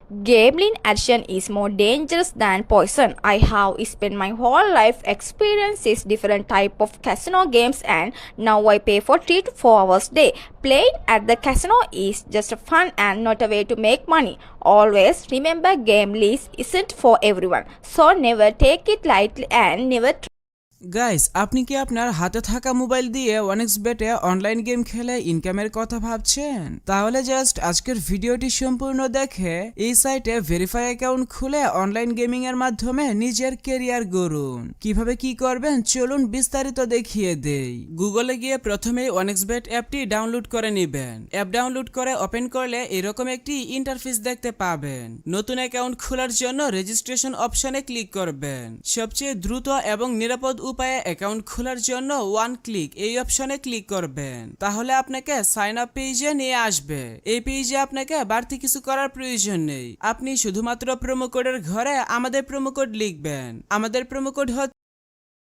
Gambling addiction is more dangerous than poison. I have spent my whole life experiencing different type of casino games and now I pay for 3 to 4 hours a day. Playing at the casino is just fun and not a way to make money. Always remember gambling isn't for everyone. So never take it lightly and never guys, আপনি কি আপনার হাতে থাকা mobile দিয়ে OneXBet এ online game খেলে ইনকামের কথা ভাবছেন? তাহলে জাস্ট আজকের ভিডিওটি সম্পূর্ণ দেখে এই সাইটে ভেরিফাই অ্যাকাউন্ট খুলে অনলাইন গেমিং এর মাধ্যমে নিজের ক্যারিয়ার গড়ুন। কিভাবে কি করবেন চলুন বিস্তারিত দেখিয়ে দেই। গুগলে গিয়ে প্রথমে OneXBet অ্যাপটি ডাউনলোড করে নেবেন। অ্যাপ ডাউনলোড করে ওপেন করলে এরকম একটি ইন্টারফেস দেখতে পাবেন। নতুন অ্যাকাউন্ট খোলার জন্য রেজিস্ট্রেশন অপশনে ক্লিক করবেন। সবচেয়ে দ্রুত এবং নিরাপদ উপায়ে অ্যাকাউন্ট খোলার জন্য ওয়ান ক্লিক এই অপশনে ক্লিক করবেন। তাহলে আপনাকে সাইন আপ পেজে নিয়ে আসবে। এই পেজে আপনাকে বাড়তি কিছু করার প্রয়োজন নেই। আপনি শুধুমাত্র প্রোমো কোডের ঘরে আমাদের প্রোমো কোড লিখবেন। আমাদের প্রোমো কোড হচ্ছে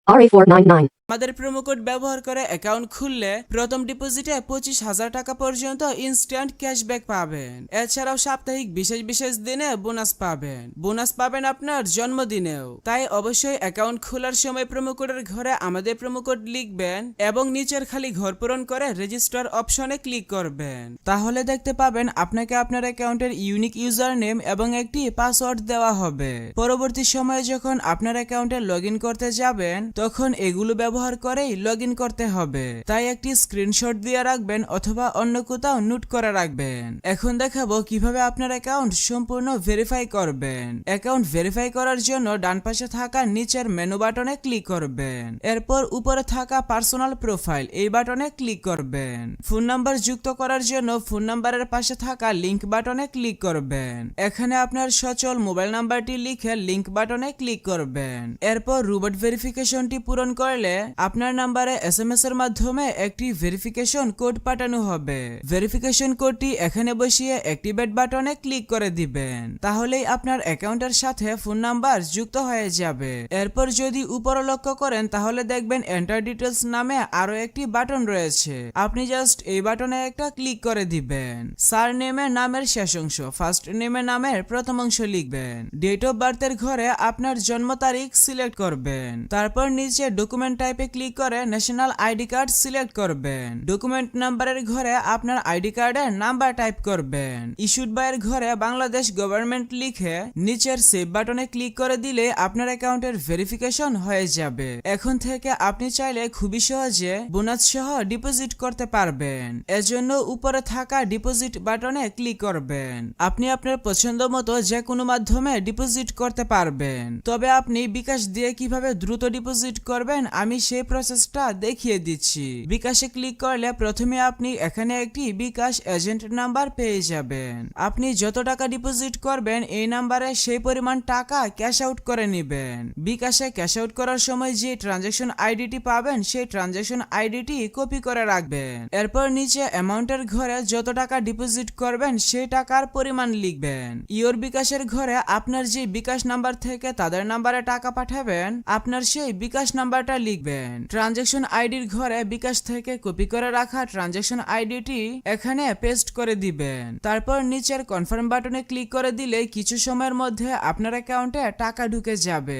RA499 আমাদের প্রোমো কোড ব্যবহার করে অ্যাকাউন্ট খুললে প্রথম ডিপোজিটে 25,000 টাকা পর্যন্ত ইনস্ট্যান্ট ক্যাশব্যাক পাবেন। এছাড়াও সাপ্তাহিক বিশেষ দিনে বোনাস পাবেন। বোনাস পাবেন আপনার জন্মদিনেও। তাই অবশ্যই অ্যাকাউন্ট খোলার সময় প্রোমো কোডের ঘরে আমাদের প্রোমো কোড লিখবেন এবং নিচের খালি ঘর পূরণ করে রেজিস্টার অপশনে ক্লিক করবেন। তাহলে দেখতে পাবেন আপনাকে আপনার অ্যাকাউন্টের ইউনিক ইউজার নেম এবং একটি পাসওয়ার্ড দেওয়া হবে। পরবর্তী সময়ে যখন আপনার অ্যাকাউন্টে লগইন করতে যাবেন তখন এগুলো ব্যবহার করেই লগইন করতে হবে। তাই একটি স্ক্রিনশট দিয়ে রাখবেন অথবা অন্য কোথাও নোট করে রাখবেন। এখন দেখাবো কিভাবে আপনার অ্যাকাউন্ট সম্পূর্ণ ভেরিফাই করবেন। অ্যাকাউন্ট ভেরিফাই করার জন্য ডান পাশে থাকা নিচের মেনু বাটনে ক্লিক করবেন। এরপর উপরে থাকা পার্সোনাল প্রোফাইল এই বাটনে ক্লিক করবেন। ফোন নাম্বার যুক্ত করার জন্য ফোন নাম্বারের পাশে থাকা লিংক বাটনে ক্লিক করবেন। এখানে আপনার সচল মোবাইল নাম্বারটি লিখে লিংক বাটনে ক্লিক করবেন। এরপর রোবট ভেরিফিকেশনটি পূরণ করলে আপনার নাম্বারে SMS এর মাধ্যমে একটি ভেরিফিকেশন কোড পাঠানো হবে। ভেরিফিকেশন কোডটি এখানে বসিয়ে অ্যাক্টিভেট বাটনে ক্লিক করে দিবেন। তাহলেই আপনার অ্যাকাউন্টের সাথে ফোন নাম্বার যুক্ত হয়ে যাবে। এরপর যদি উপরে লক্ষ্য করেন তাহলে দেখবেন এন্টার ডিটেলস নামে আরো একটি বাটন রয়েছে। আপনি জাস্ট এই বাটনে একটা ক্লিক করে দিবেন। সার নেমের নামের শেষ অংশ, ফার্স্ট নেমের নামের প্রথম অংশ লিখবেন। ডেট অফ বার্থের ঘরে আপনার জন্ম তারিখ সিলেক্ট করবেন। তারপর নিচে ডকুমেন্ট টাইপে ক্লিক করে ন্যাশনাল আইডি কার্ড সিলেক্ট করবেন। ডকুমেন্ট নাম্বারের ঘরে আপনার আইডি কার্ডের নাম্বার টাইপ করবেন। ইস্যুড বাই এর ঘরে বাংলাদেশ গভর্নমেন্ট লিখে নিচের সেভ বাটনে ক্লিক করে দিলে আপনার অ্যাকাউন্টের ভেরিফিকেশন হয়ে যাবে। এখন থেকে আপনি চাইলে খুবই সহজে বোনাস সহ ডিপোজিট করতে পারবেন। এজন্য উপরে থাকা ডিপোজিট বাটনে ক্লিক করবেন। আপনি আপনার পছন্দ মতো যে কোনো মাধ্যমে ডিপোজিট করতে পারবেন। তবে আপনি বিকাশ দিয়ে কিভাবে দ্রুত ডিপোজিট করবেন আমি সেই প্রসেসটা দেখিয়ে দিচ্ছি। বিকাশে ক্লিক করলে প্রথমে আপনি এখানে একটি বিকাশ এজেন্ট নাম্বার পেয়ে যাবেন। আপনি যত টাকা ডিপোজিট করবেন এই নাম্বারে সেই পরিমাণ টাকা ক্যাশ আউট করে নেবেন। বিকাশে ক্যাশ আউট করার সময় যে ট্রানজাকশন আইডিটি পাবেন সেই ট্রানজাকশন আইডিটি কপি করে রাখবেন। এরপর নিচে অ্যামাউন্টের ঘরে যত টাকা ডিপোজিট করবেন সেই টাকার পরিমাণ লিখবেন। ইওর বিকাশের ঘরে আপনার যে বিকাশ নাম্বার থেকে তাদের নাম্বারে টাকা পাঠাবেন আপনার সেই বিকাশ নাম্বারটা লিখবেন। ট্রানজাকশন আইডির ঘরে বিকাশ থেকে কপি করে রাখা ট্রানজাকশন আইডিটি এখানে পেস্ট করে দিবেন। তারপর নিচের কনফার্ম বাটনে ক্লিক করে দিলে কিছু সময়ের মধ্যে আপনার অ্যাকাউন্টে টাকা ঢুকে যাবে।